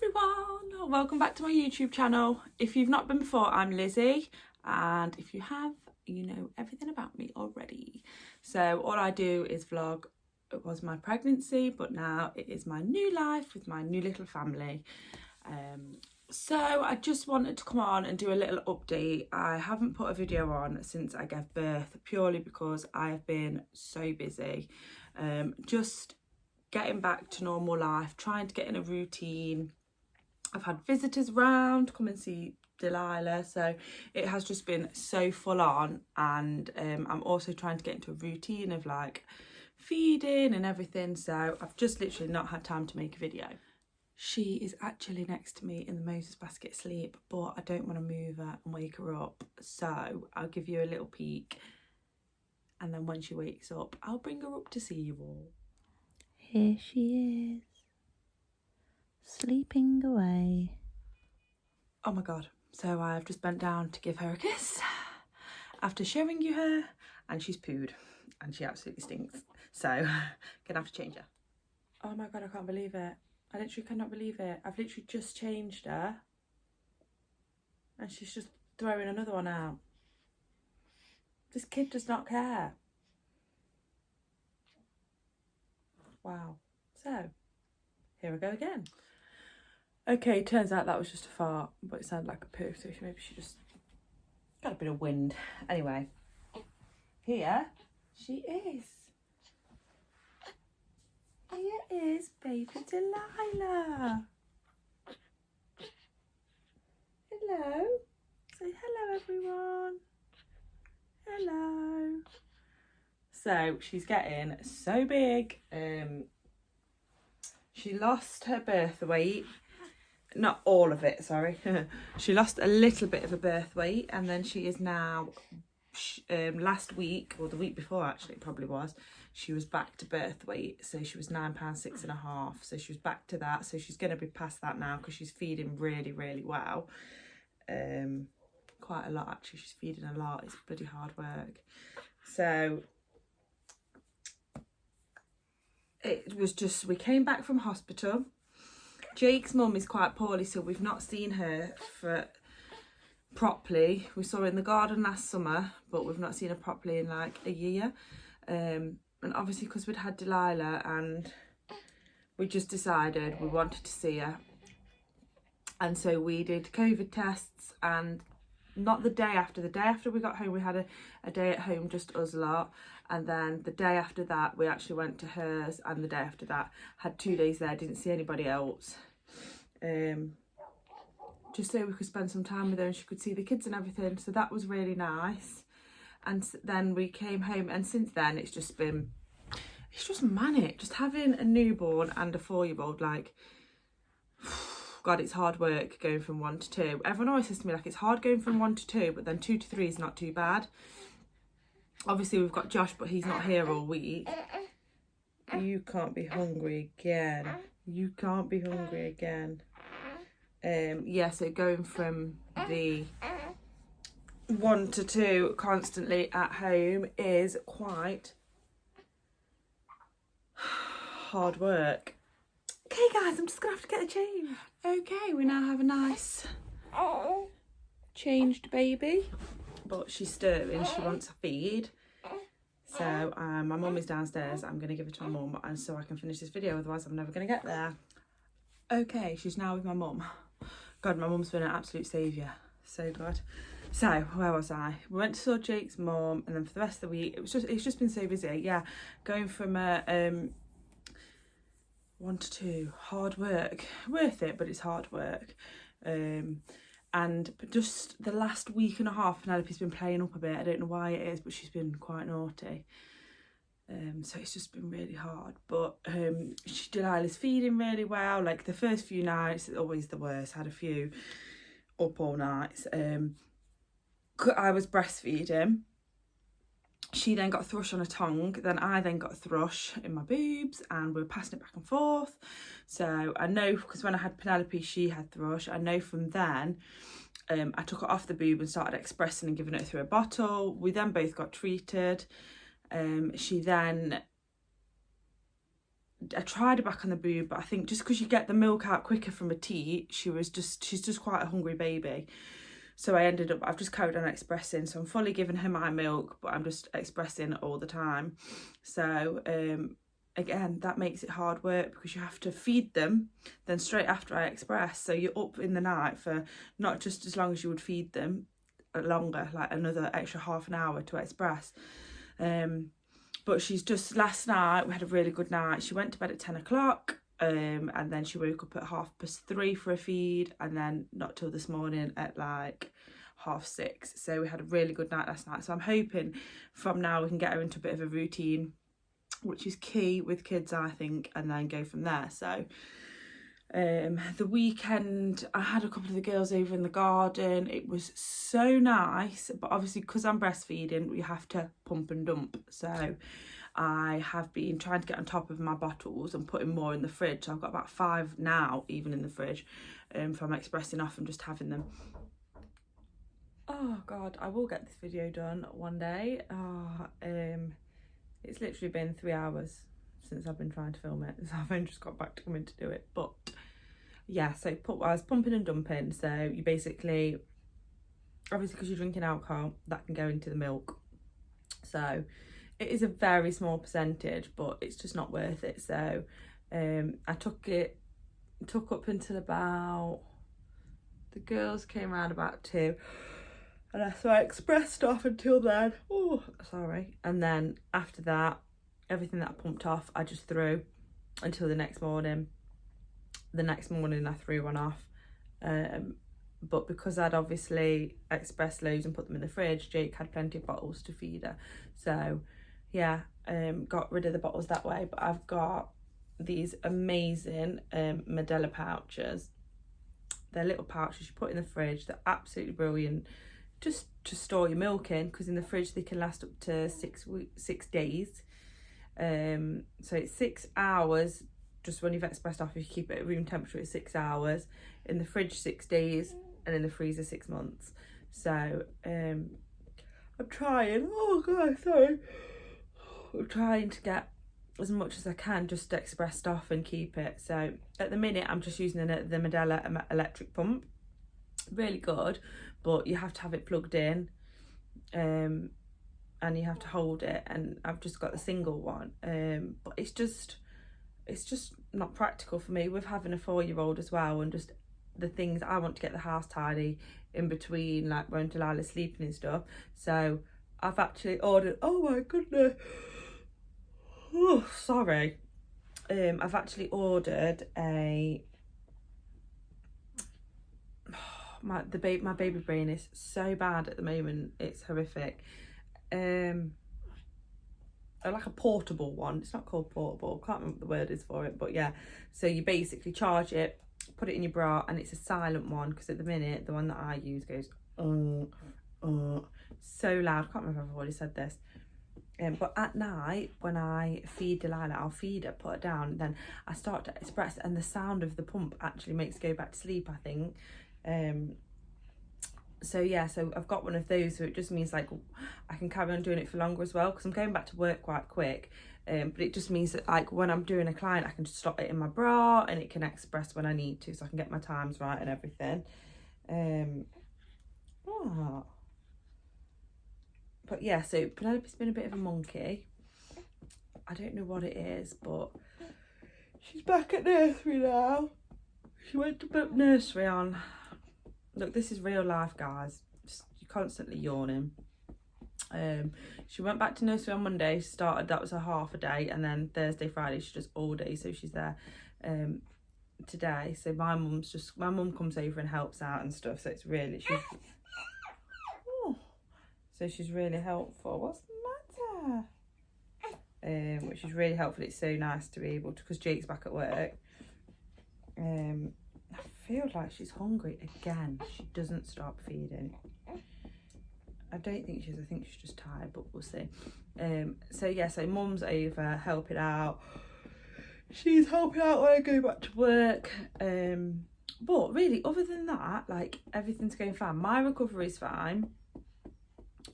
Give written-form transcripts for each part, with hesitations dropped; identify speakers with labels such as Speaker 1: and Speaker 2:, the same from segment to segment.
Speaker 1: everyone, welcome back to my YouTube channel. If you've not been before, I'm Lizzie, and if you have, you know everything about me already. So all I do is vlog. It was my pregnancy, but now it is my new life with my new little family. So I just wanted to come on and do a little update. I haven't put a video on since I gave birth, purely because I have been so busy. Just getting back to normal life, trying to get in a routine. I've had visitors round, come and see Delilah, so it has just been so full on, and I'm also trying to get into a routine of like feeding and everything, so I've just literally not had time to make a video. She is actually next to me in the Moses basket asleep, but I don't want to move her and wake her up, so I'll give you a little peek, and then when she wakes up I'll bring her up to see you all.
Speaker 2: Here she is, sleeping away.
Speaker 1: Oh my god, so I've just bent down to give her a kiss after showing you her, and she's pooed and she absolutely stinks, so gonna have to change her. Oh my god, I can't believe it. I literally cannot believe it. I've literally just changed her and she's just throwing another one out. This kid does not care. Wow. So, here I go again. Okay, turns out that was just a fart, but it sounded like a poo, so maybe she just got a bit of wind. Anyway, here she is. Here is baby Delilah. Hello. Say hello, everyone. Hello. So she's getting so big. She lost her birth weight. Not all of it, sorry. She lost a little bit of her birth weight, and then she is now, last week, or the week before actually it probably was, she was back to birth weight. So she was £9.6½. So she was back to that. So she's going to be past that now because she's feeding really, really well. Quite a lot actually. She's feeding a lot. It's bloody hard work. So it was just, we came back from hospital. Jake's mum is quite poorly, so we've not seen her for properly. We saw her in the garden last summer, but we've not seen her properly in like a year. And obviously because we'd had Delilah, and we just decided we wanted to see her. And so we did COVID tests, and not the day after we got home, we had a day at home, just us lot. And then the day after that, we actually went to hers, and the day after that, had 2 days there, didn't see anybody else. Just so we could spend some time with her and she could see the kids and everything. So that was really nice. And then we came home, and since then it's just manic. Just having a newborn and a 4-year-old, like, God, it's hard work going from 1 to 2. Everyone always says to me, like, it's hard going from 1 to 2, but then 2 to 3 is not too bad. Obviously we've got Josh, but he's not here all week. You can't be hungry again. You can't be hungry again. Yeah, so going from the 1 to 2 constantly at home is quite hard work. Okay guys, I'm just gonna have to get a change. Okay, we now have a nice changed baby, but she's stirring, she wants a feed. So my mum is downstairs. I'm going to give it to my mum, and so I can finish this video, otherwise I'm never going to get there. Okay, she's now with my mum. God, my mum's been an absolute saviour. So good. So, where was I? We went to saw Jake's mum, and then for the rest of the week, it's just been so busy. Yeah, going from a 1 to 2, hard work. Worth it, but it's hard work. And just the last week and a half, Penelope's been playing up a bit. I don't know why it is, but she's been quite naughty. So it's just been really hard. But Delilah's feeding really well. Like the first few nights, it's always the worst. Had a few up all nights. I was breastfeeding. She then got a thrush on her tongue, then I then got a thrush in my boobs, and we were passing it back and forth. So I know, because when I had Penelope, she had thrush. I know from then, I took it off the boob and started expressing and giving it through a bottle. We then both got treated. She then I tried her back on the boob, but I think just because you get the milk out quicker from a teat, she's just quite a hungry baby. So I've just carried on expressing. So I'm fully giving her my milk, but I'm just expressing all the time. So again, that makes it hard work because you have to feed them then straight after I express. So you're up in the night for not just as long as you would feed them, longer, like another extra half an hour to express. But she's just, last night we had a really good night. She went to bed at 10 o'clock and then she woke up at 3:30 for a feed, and then not till this morning at like 6:30. So we had a really good night last night. So I'm hoping from now we can get her into a bit of a routine, which is key with kids, I think, and then go from there. So the weekend I had a couple of the girls over in the garden. It was so nice, but obviously because I'm breastfeeding we have to pump and dump, so I have been trying to get on top of my bottles and putting more in the fridge. So I've got about 5 now even in the fridge from expressing off and just having them. Oh god, I will get this video done one day. It's literally been 3 hours since I've been trying to film it, so I've only just got back to coming to do it. But yeah, so I was pumping and dumping. So you basically, obviously because you're drinking alcohol, that can go into the milk. So it is a very small percentage, but it's just not worth it. So I took up until about, the girls came around about 2. And so I expressed off until then. Oh, sorry. And then after that, everything that I pumped off, I just threw until the next morning. The next morning I threw one off. But because I'd obviously expressed loads and put them in the fridge, Jake had plenty of bottles to feed her. So yeah, got rid of the bottles that way. But I've got these amazing Medela pouches. They're little pouches you put in the fridge. They're absolutely brilliant. Just to store your milk in, because in the fridge they can last up to 6 days. So it's 6 hours just when you've expressed off. If you keep it at room temperature, it's 6 hours. In the fridge 6 days, and in the freezer 6 months. So I'm trying, oh god, sorry, I'm trying to get as much as I can just expressed off and keep it. So at the minute I'm just using the Medela electric pump. Really good, but you have to have it plugged in and you have to hold it, and I've just got the single one, but it's just not practical for me with having a 4-year-old as well, and just the things I want to get the house tidy in between, like when Delilah's sleeping and stuff. So I've actually ordered, oh my goodness, oh sorry, I've actually ordered a, my baby brain is so bad at the moment, it's horrific. Like a portable one. It's not called portable, can't remember what the word is for it, but yeah. So you basically charge it, put it in your bra, and it's a silent one, because at the minute the one that I use goes so loud. I can't remember if I've already said this. But at night when I feed Delilah, I'll feed her, put her down, and then I start to express, and the sound of the pump actually makes her go back to sleep, I think. So yeah, so I've got one of those, so it just means like I can carry on doing it for longer as well, because I'm going back to work quite quick. But it just means that like when I'm doing a client, I can just stop it in my bra and it can express when I need to, so I can get my times right and everything. But yeah, so Penelope's been a bit of a monkey. I don't know what it is, but she's back at nursery now. She went to put nursery on. Look, this is real life, guys. Just, you're constantly yawning. She went back to nursery on Monday. She started, that was a half a day, and then Thursday, Friday, she does all day. So she's there today. So my mum comes over and helps out and stuff. So it's really, so she's really helpful. What's the matter? Which is really helpful. It's so nice to be able to, because Jake's back at work. I feel like she's hungry again. She doesn't stop feeding. I don't think she is. I think she's just tired, but we'll see. So yeah, so mum's over helping out. She's helping out when I go back to work. But really, other than that, like, everything's going fine. My recovery's fine.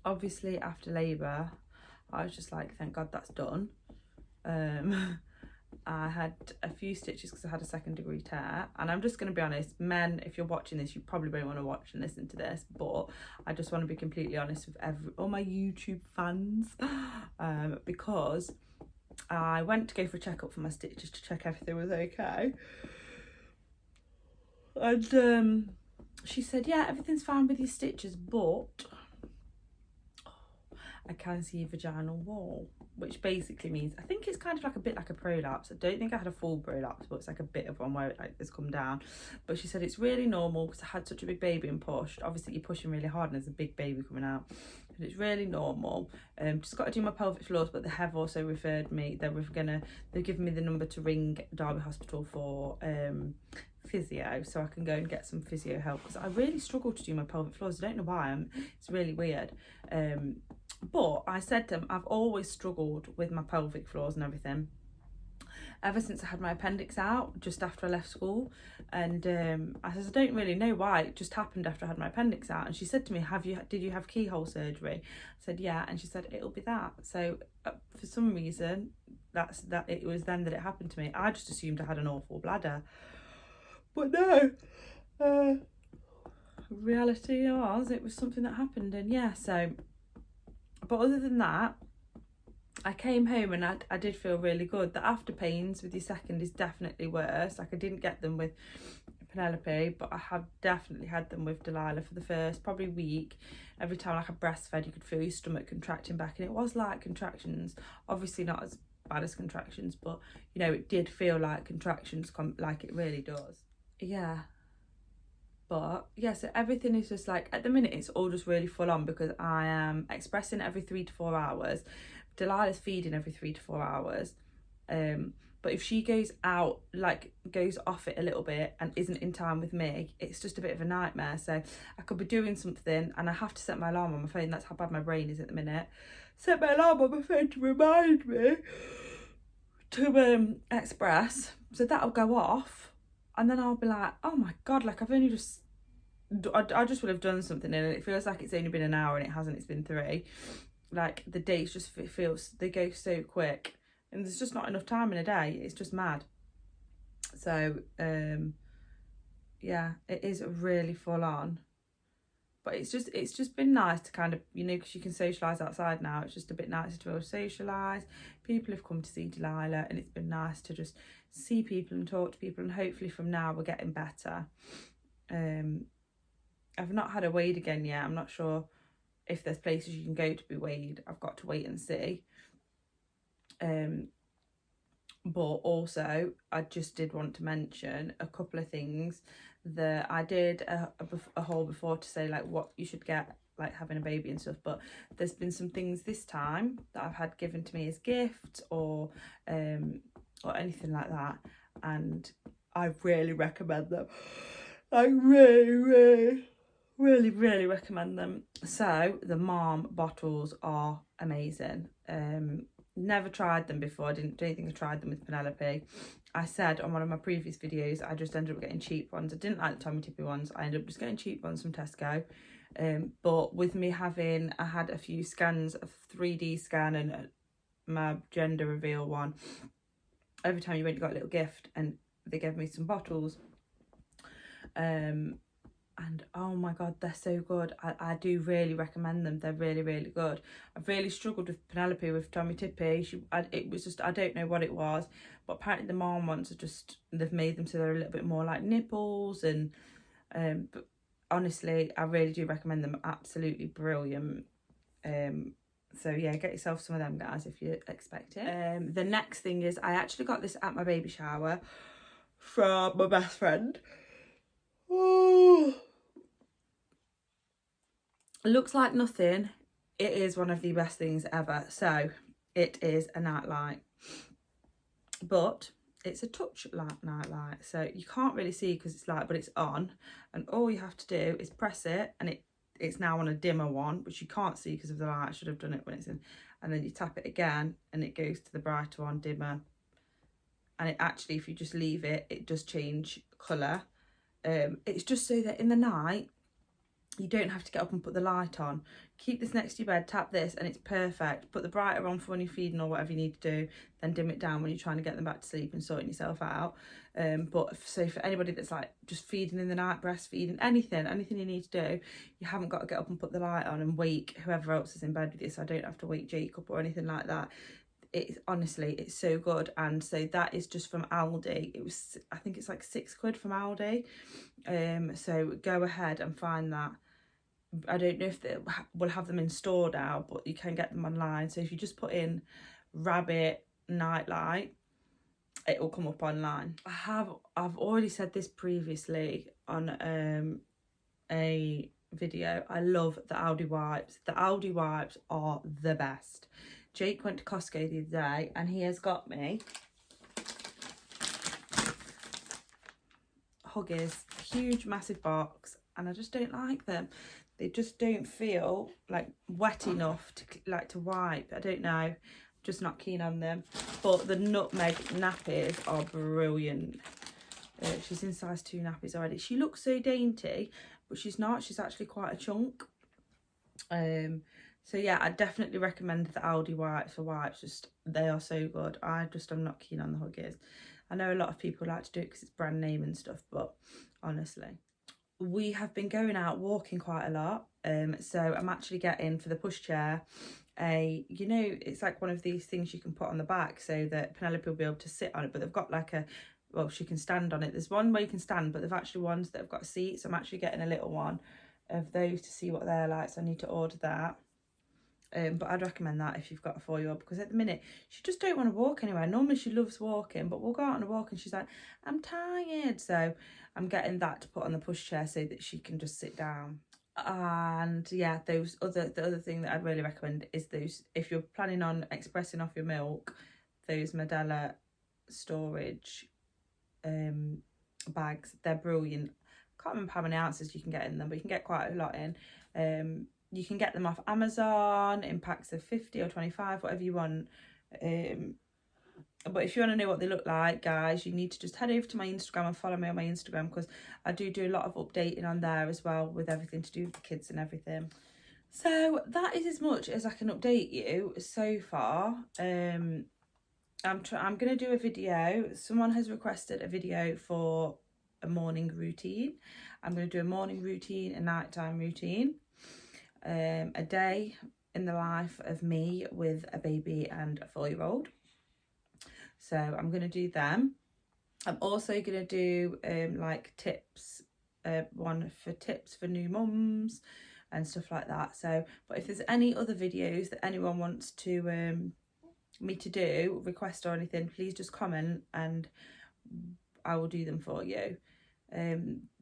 Speaker 1: Obviously, after labour, I was just like, thank God that's done. I had a few stitches because I had a 2nd degree tear, and I'm just going to be honest, men, if you're watching this, you probably won't want to watch and listen to this, but I just want to be completely honest with all my YouTube fans, because I went to go for a checkup for my stitches to check everything was okay, and she said, yeah, everything's fine with your stitches, but I can see a vaginal wall, which basically means, I think it's kind of like a bit like a prolapse. I don't think I had a full prolapse, but it's like a bit of one where it like has come down. But she said it's really normal because I had such a big baby and pushed. Obviously you're pushing really hard and there's a big baby coming out. But it's really normal. Just got to do my pelvic floors, but they have also referred me. They've given me the number to ring Derby Hospital for physio, so I can go and get some physio help, because I really struggle to do my pelvic floors. I don't know why. It's really weird. But I said to them, I've always struggled with my pelvic floors and everything ever since I had my appendix out just after I left school, and I said, I don't really know why, it just happened after I had my appendix out. And she said to me, did you have keyhole surgery? I said yeah, and she said it'll be that. So for some reason it was then that it happened to me. I just assumed I had an awful bladder, but no, reality was it was something that happened. And yeah, so, but other than that, I came home and I did feel really good. The after pains with your 2nd is definitely worse. Like, I didn't get them with Penelope, but I have definitely had them with Delilah for the first probably week. Every time like I breastfed, you could feel your stomach contracting back, and it was like contractions. Obviously not as bad as contractions, but you know, it did feel like contractions, like it really does. Yeah. But yeah, so everything is just like, at the minute it's all just really full on because I am expressing every 3 to 4 hours. Delilah's feeding every 3 to 4 hours. But if she goes out, like goes off it a little bit and isn't in time with me, it's just a bit of a nightmare. So I could be doing something and I have to set my alarm on my phone. That's how bad my brain is at the minute. Set my alarm on my phone to remind me to express. So that'll go off. And then I'll be like, oh my God, like I've only just, I just would have done something, and it feels like it's only been an hour and it hasn't, it's been 3. Like the days just they go so quick, and there's just not enough time in a day. It's just mad. So yeah, it is really full on, but it's just been nice to kind of, you know, because you can socialise outside now. It's just a bit nicer to be able to socialise. People have come to see Delilah, and it's been nice to just see people and talk to people, and hopefully from now we're getting better. I've not had her weighed again yet. I'm not sure if there's places you can go to be weighed. I've got to wait and see. But also I just did want to mention a couple of things that I did a haul before to say like what you should get, like having a baby and stuff, but there's been some things this time that I've had given to me as gifts or anything like that, and I really recommend them. I really recommend them. So the Mom bottles are amazing. Never tried them before. I don't think I tried them with Penelope. I said on one of my previous videos I just ended up getting cheap ones. I didn't like the Tommy Tippy ones. I ended up just getting cheap ones from Tesco. But with me I had a few scans, a 3D scan and my gender reveal one. Every time you went, you got a little gift, and they gave me some bottles. And oh my God, they're so good. I do really recommend them. They're really good. I've really struggled with Penelope with Tommy Tippy. It was just, I don't know what it was, but apparently the Mom ones are just, they've made them so they're a little bit more like nipples, and but honestly I really do recommend them. Absolutely brilliant. So yeah, get yourself some of them, guys, if you're expecting. The next thing is, I actually got this at my baby shower from my best friend. Oh, it looks like nothing. It is one of the best things ever. So it is a night light, but it's a touch light night light, so you can't really see because it's light, but it's on, and all you have to do is press it, and it's now on a dimmer one, which you can't see because of the light. I should have done it when it's in, and then you tap it again and it goes to the brighter one, dimmer, and it actually, if you just leave it, it does change colour. It's just so that in the night You don't have to get up and put the light on. Keep this next to your bed, tap this, and it's perfect. Put the brighter on for when you're feeding or whatever you need to do, then dim it down when you're trying to get them back to sleep and sorting yourself out. So for anybody that's like just feeding in the night, breastfeeding, anything you need to do, you haven't got to get up and put the light on and wake whoever else is in bed with you. So I don't have to wake Jacob or anything like that. It's honestly, it's so good. And so that is just from Aldi. It was, I think it's like £6 from Aldi. So go ahead and find that. I don't know if they will have them in store now, but you can get them online. So if you just put in rabbit nightlight, it will come up online. I've already said this previously on a video. I love the Aldi wipes. The Aldi wipes are the best. Jake went to Costco the other day and he has got me Huggies, huge massive box, and I just don't like them. They just don't feel like wet enough to wipe. I don't know, just not keen on them. But the nutmeg nappies are brilliant. She's in size 2 nappies already. She looks so dainty, but she's not. She's actually quite a chunk. So yeah, I definitely recommend the Aldi wipes for wipes. Just they are so good. I'm not keen on the Huggies. I know a lot of people like to do it because it's brand name and stuff, but honestly, we have been going out walking quite a lot. So I'm actually getting for the pushchair it's like one of these things you can put on the back so that Penelope will be able to sit on it, but they've got like she can stand on it. There's one where you can stand, but they've actually ones that have got a seat. So I'm actually getting a little one of those to see what they're like. So I need to order that. But I'd recommend that if you've got a 4-year-old, because at the minute she just don't want to walk anywhere. Normally she loves walking, but we'll go out on a walk and she's like, I'm tired. So I'm getting that to put on the pushchair so that she can just sit down. And yeah, the other thing that I'd really recommend is those, if you're planning on expressing off your milk, those Medela storage bags. They're brilliant. Can't remember how many ounces you can get in them, but you can get quite a lot in. You can get them off Amazon in packs of 50 or 25, whatever you want. But if you want to know what they look like, guys, you need to just head over to my Instagram and follow me on my Instagram, because I do a lot of updating on there as well with everything to do with the kids and everything. So that is as much as I can update you so far. I'm going to do a video. Someone has requested a video for a morning routine. I'm going to do a morning routine, a nighttime routine. A day in the life of me with a baby and a 4-year-old. So I'm going to do them. I'm also going to do like tips, one for tips for new mums and stuff like that. So, but if there's any other videos that anyone wants to me to do, request or anything, please just comment and I will do them for you.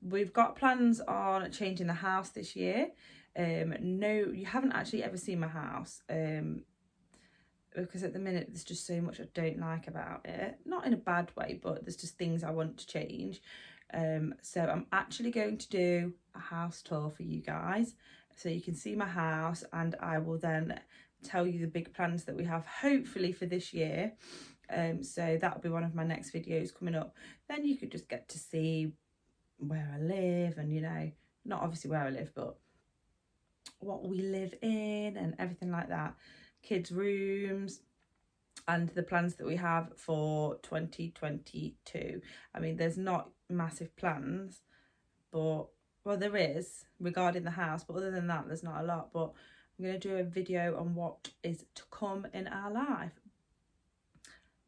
Speaker 1: We've got plans on changing the house this year. No, you haven't actually ever seen my house, because at the minute there's just so much I don't like about it. Not in a bad way, but there's just things I want to change. So I'm actually going to do a house tour for you guys so you can see my house, and I will then tell you the big plans that we have hopefully for this year. So that'll be one of my next videos coming up. Then you could just get to see where I live, and not obviously where I live, but what we live in and everything like that. Kids' rooms and the plans that we have for 2022. I mean, there's not massive plans, but well, there is regarding the house, but other than that there's not a lot. But I'm going to do a video on what is to come in our life.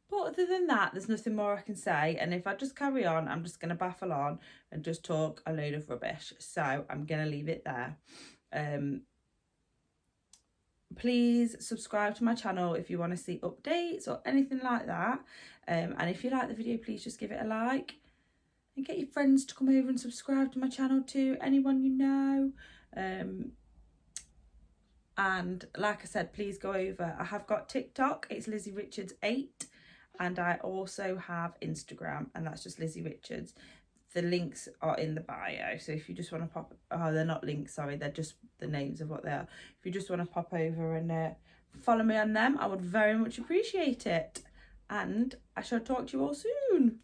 Speaker 1: But other than that, there's nothing more I can say. And if I just carry on, I'm just going to baffle on and just talk a load of rubbish. So I'm going to leave it there. Please subscribe to my channel if you want to see updates or anything like that. And if you like the video, please just give it a like. And get your friends to come over and subscribe to my channel too. Anyone you know. And like I said, please go over. I have got TikTok. It's Lizzyrichards8. And I also have Instagram, and that's just Lizzyrichards. The links are in the bio. So if you just want to pop... Oh, they're not links, sorry. They're just the names of what they are. If you just want to pop over and follow me on them, I would very much appreciate it. And I shall talk to you all soon.